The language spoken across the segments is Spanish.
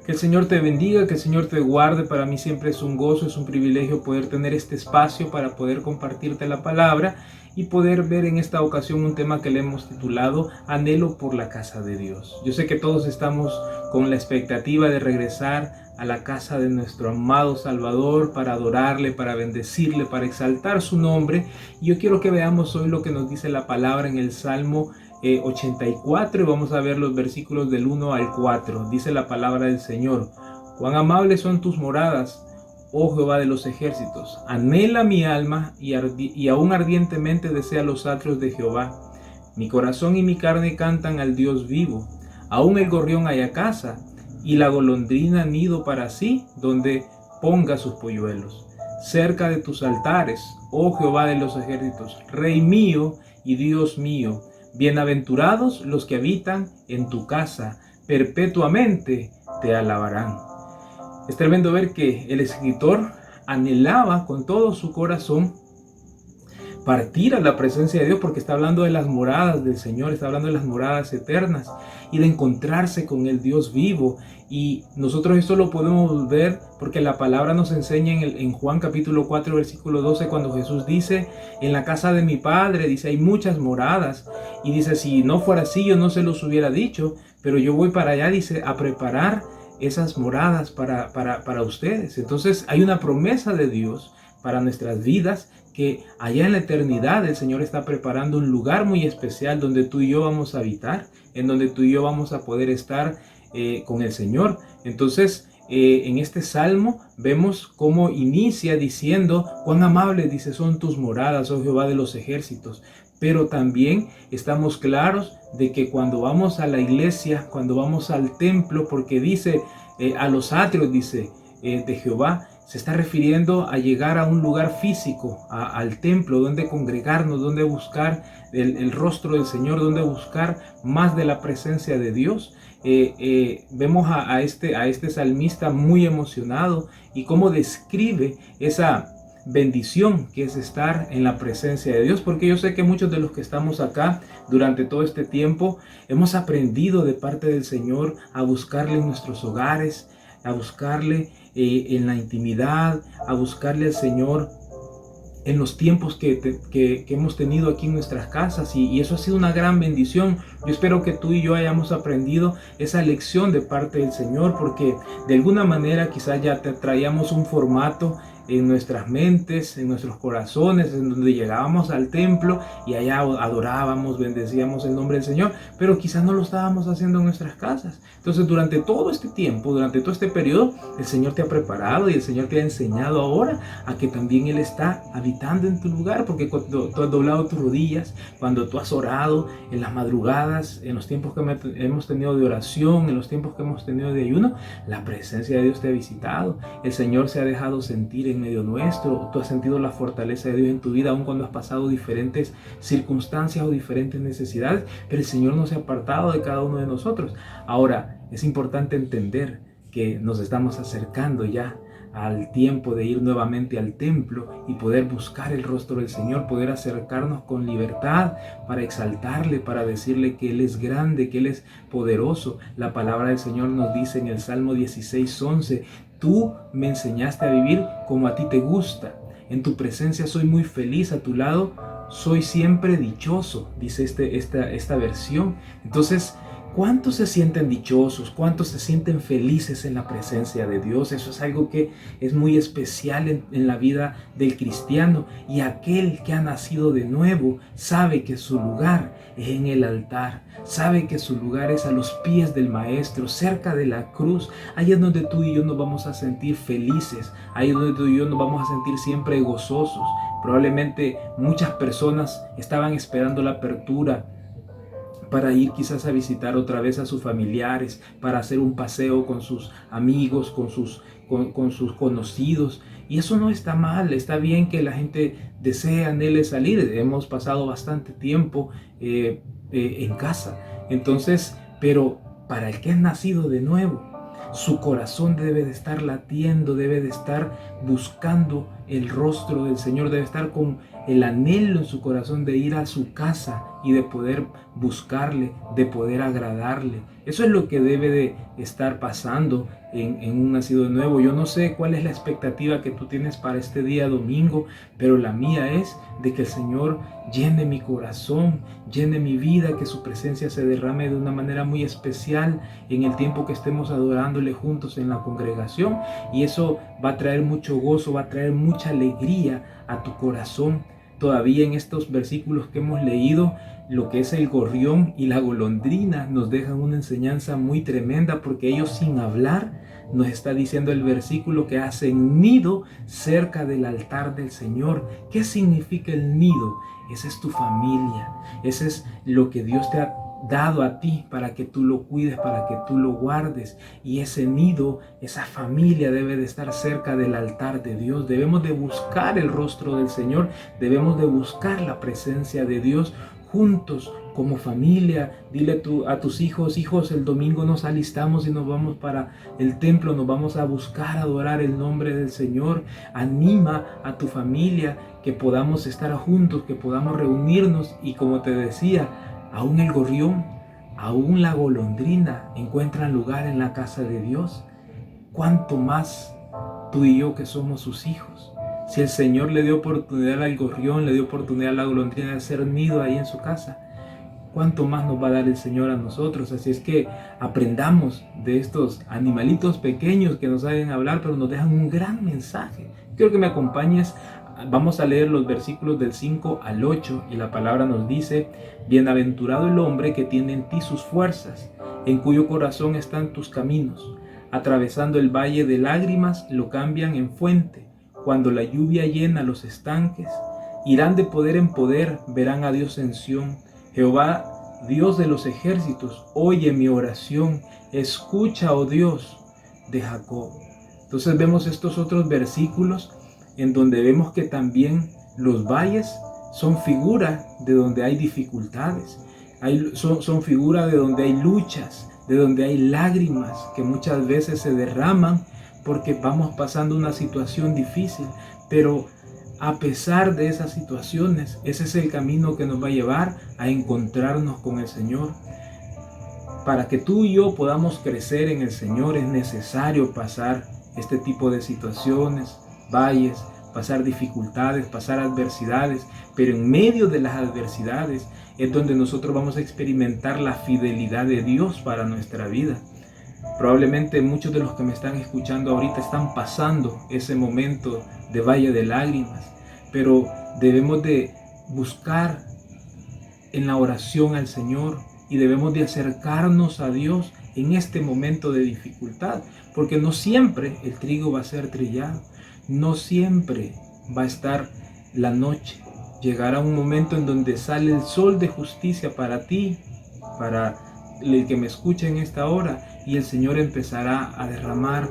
Que el Señor te bendiga, que el Señor te guarde. Para mí siempre es un gozo, es un privilegio poder tener este espacio para poder compartirte la palabra y poder ver en esta ocasión un tema que le hemos titulado Anhelo por la casa de Dios. Yo sé que todos estamos con la expectativa de regresar a la casa de nuestro amado Salvador para adorarle, para bendecirle, para exaltar su nombre. Y yo quiero que veamos hoy lo que nos dice la palabra en el Salmo 84 y vamos a ver los versículos del 1 al 4. Dice la palabra del Señor: cuán amables son tus moradas, oh Jehová de los ejércitos. Anhela mi alma y aún ardientemente desea los atrios de Jehová. Mi corazón y mi carne cantan al Dios vivo. Aún el gorrión halla casa y la golondrina nido para sí, donde ponga sus polluelos. Cerca de tus altares, oh Jehová de los ejércitos, Rey mío y Dios mío. Bienaventurados los que habitan en tu casa, perpetuamente te alabarán. Es tremendo ver que el escritor anhelaba con todo su corazón partir a la presencia de Dios, porque está hablando de las moradas del Señor, está hablando de las moradas eternas y de encontrarse con el Dios vivo. Y nosotros esto lo podemos ver porque la palabra nos enseña en Juan capítulo 4 versículo 12, cuando Jesús dice: en la casa de mi Padre, dice, hay muchas moradas. Y dice, si no fuera así yo no se los hubiera dicho, pero yo voy para allá, dice, a preparar esas moradas para ustedes. Entonces hay una promesa de Dios para nuestras vidas, que allá en la eternidad el Señor está preparando un lugar muy especial donde tú y yo vamos a habitar, en donde tú y yo vamos a poder estar con el Señor. Entonces en este salmo vemos cómo inicia diciendo: cuán amables, dice, son tus moradas, oh Jehová de los ejércitos. Pero también estamos claros de que cuando vamos a la iglesia, cuando vamos al templo, porque dice a los atrios, dice de Jehová, se está refiriendo a llegar a un lugar físico, al templo, donde congregarnos, donde buscar el rostro del Señor, donde buscar más de la presencia de Dios. Vemos a este salmista muy emocionado y cómo describe esa bendición que es estar en la presencia de Dios, porque yo sé que muchos de los que estamos acá durante todo este tiempo hemos aprendido de parte del Señor a buscarle en nuestros hogares, a buscarle en la intimidad, a buscarle al Señor en los tiempos que hemos tenido aquí en nuestras casas, y eso ha sido una gran bendición. Yo espero que tú y yo hayamos aprendido esa lección de parte del Señor, porque de alguna manera quizás ya traíamos un formato en nuestras mentes, en nuestros corazones, en donde llegábamos al templo y allá adorábamos, bendecíamos el nombre del Señor, pero quizás no lo estábamos haciendo en nuestras casas. Entonces durante todo este tiempo, durante todo este periodo, el Señor te ha preparado y el Señor te ha enseñado ahora a que también Él está habitando en tu lugar, porque cuando tú has doblado tus rodillas, cuando tú has orado en las madrugadas, en los tiempos que hemos tenido de oración, en los tiempos que hemos tenido de ayuno, la presencia de Dios te ha visitado. El Señor se ha dejado sentir en medio nuestro. Tú has sentido la fortaleza de Dios en tu vida, aun cuando has pasado diferentes circunstancias o diferentes necesidades, pero el Señor no se ha apartado de cada uno de nosotros. Ahora, es importante entender que nos estamos acercando ya al tiempo de ir nuevamente al templo y poder buscar el rostro del Señor, poder acercarnos con libertad para exaltarle, para decirle que Él es grande, que Él es poderoso. La palabra del Señor nos dice en el Salmo 16:11: tú me enseñaste a vivir como a ti te gusta. En tu presencia soy muy feliz, a tu lado soy siempre dichoso, dice esta versión. Entonces, ¿cuántos se sienten dichosos? ¿Cuántos se sienten felices en la presencia de Dios? Eso es algo que es muy especial en la vida del cristiano. Y aquel que ha nacido de nuevo sabe que su lugar es en el altar. Sabe que su lugar es a los pies del Maestro, cerca de la cruz. Ahí es donde tú y yo nos vamos a sentir felices. Ahí es donde tú y yo nos vamos a sentir siempre gozosos. Probablemente muchas personas estaban esperando la apertura para ir quizás a visitar otra vez a sus familiares, para hacer un paseo con sus amigos, con sus conocidos. Y eso no está mal, está bien que la gente desee, anhele salir. Hemos pasado bastante tiempo en casa. Entonces, pero para el que es nacido de nuevo, su corazón debe de estar latiendo, debe de estar buscando el rostro del Señor, debe estar con el anhelo en su corazón de ir a su casa y de poder buscarle, de poder agradarle. Eso es lo que debe de estar pasando en un nacido de nuevo. Yo no sé cuál es la expectativa que tú tienes para este día domingo, pero la mía es de que el Señor llene mi corazón, llene mi vida, que su presencia se derrame de una manera muy especial en el tiempo que estemos adorándole juntos en la congregación, y eso va a traer mucho gozo, va a traer mucha alegría a tu corazón. Todavía en estos versículos que hemos leído, lo que es el gorrión y la golondrina nos dejan una enseñanza muy tremenda, porque ellos, sin hablar, nos está diciendo el versículo que hacen nido cerca del altar del Señor. ¿Qué significa el nido? Esa es tu familia, ese es lo que Dios te ha dado a ti para que tú lo cuides, para que tú lo guardes, y ese nido, esa familia debe de estar cerca del altar de Dios. Debemos de buscar el rostro del Señor, debemos de buscar la presencia de Dios juntos como familia. Dile a tus hijos: hijos, el domingo nos alistamos y nos vamos para el templo, nos vamos a buscar adorar el nombre del Señor. Anima a tu familia que podamos estar juntos, que podamos reunirnos, y como te decía, aún el gorrión, aún la golondrina encuentran lugar en la casa de Dios. ¿Cuánto más tú y yo, que somos sus hijos? Si el Señor le dio oportunidad al gorrión, le dio oportunidad a la golondrina de hacer nido ahí en su casa, ¿cuánto más nos va a dar el Señor a nosotros? Así es que aprendamos de estos animalitos pequeños que nos saben hablar, pero nos dejan un gran mensaje. Quiero que me acompañes. Vamos a leer los versículos del 5 al 8, y la palabra nos dice: bienaventurado el hombre que tiene en ti sus fuerzas, en cuyo corazón están tus caminos. Atravesando el valle de lágrimas lo cambian en fuente. Cuando la lluvia llena los estanques, irán de poder en poder, verán a Dios en Sión. Jehová, Dios de los ejércitos, oye mi oración, escucha, oh Dios de Jacob. Entonces vemos estos otros versículos en donde vemos que también los valles son figura de donde hay dificultades, son figura de donde hay luchas, de donde hay lágrimas que muchas veces se derraman porque vamos pasando una situación difícil. Pero a pesar de esas situaciones, ese es el camino que nos va a llevar a encontrarnos con el Señor. Para que tú y yo podamos crecer en el Señor, es necesario pasar este tipo de situaciones, valles, pasar dificultades, pasar adversidades. Pero en medio de las adversidades es donde nosotros vamos a experimentar la fidelidad de Dios para nuestra vida. Probablemente muchos de los que me están escuchando ahorita están pasando ese momento de valle de lágrimas, pero debemos de buscar en la oración al Señor, y debemos de acercarnos a Dios en este momento de dificultad, porque no siempre el trigo va a ser trillado, no siempre va a estar la noche. Llegará un momento en donde sale el sol de justicia para ti, para el que me escucha en esta hora, y el Señor empezará a derramar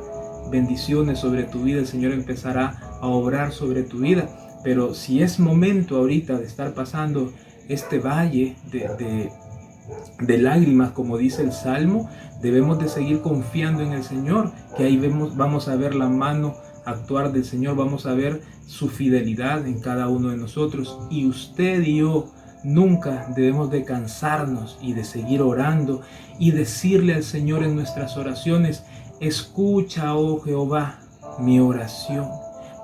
bendiciones sobre tu vida, el Señor empezará a obrar sobre tu vida. Pero si es momento ahorita de estar pasando este valle de lágrimas, como dice el Salmo, debemos de seguir confiando en el Señor, que ahí vamos a ver la mano actuar del Señor, vamos a ver su fidelidad en cada uno de nosotros. Y usted y yo nunca debemos de cansarnos y de seguir orando y decirle al Señor en nuestras oraciones: escucha, oh Jehová, mi oración.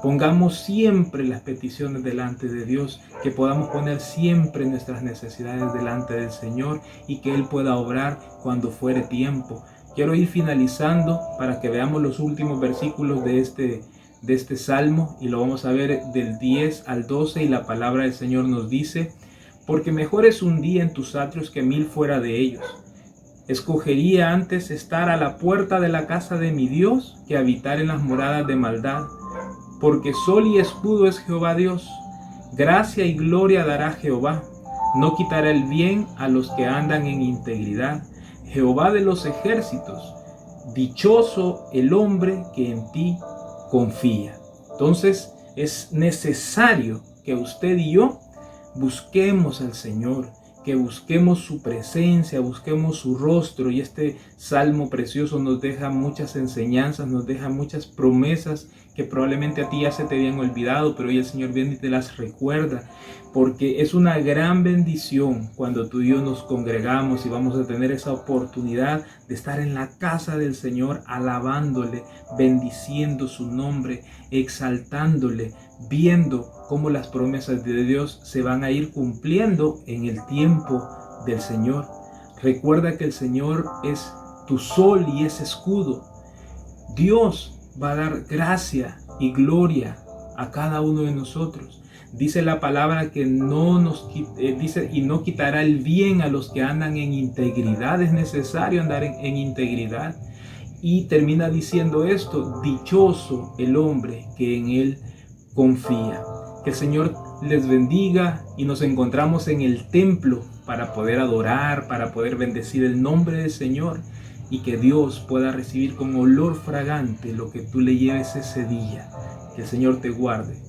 Pongamos siempre las peticiones delante de Dios, que podamos poner siempre nuestras necesidades delante del Señor, y que Él pueda obrar cuando fuere tiempo. Quiero ir finalizando para que veamos los últimos versículos de este salmo, y lo vamos a ver del 10 al 12, y la palabra del Señor nos dice: porque mejor es un día en tus atrios que 1000 fuera de ellos. Escogería antes estar a la puerta de la casa de mi Dios que habitar en las moradas de maldad. Porque sol y escudo es Jehová Dios, gracia y gloria dará Jehová. No quitará el bien a los que andan en integridad. Jehová de los ejércitos, dichoso el hombre que en ti confía. Entonces es necesario que usted y yo busquemos al Señor, que busquemos su presencia, busquemos su rostro. Y este salmo precioso nos deja muchas enseñanzas, nos deja muchas promesas que probablemente a ti ya se te habían olvidado, pero hoy el Señor viene y te las recuerda, porque es una gran bendición cuando tú y yo nos congregamos y vamos a tener esa oportunidad de estar en la casa del Señor, alabándole, bendiciendo su nombre, exaltándole, viendo cómo las promesas de Dios se van a ir cumpliendo en el tiempo del Señor. Recuerda que el Señor es tu sol y es escudo. Dios va a dar gracia y gloria a cada uno de nosotros. Dice la palabra que dice, y no quitará el bien a los que andan en integridad. Es necesario andar en integridad. Y termina diciendo esto: dichoso el hombre que en él confía. Que el Señor les bendiga y nos encontramos en el templo para poder adorar, para poder bendecir el nombre del Señor, y que Dios pueda recibir con olor fragante lo que tú le lleves ese día. Que el Señor te guarde.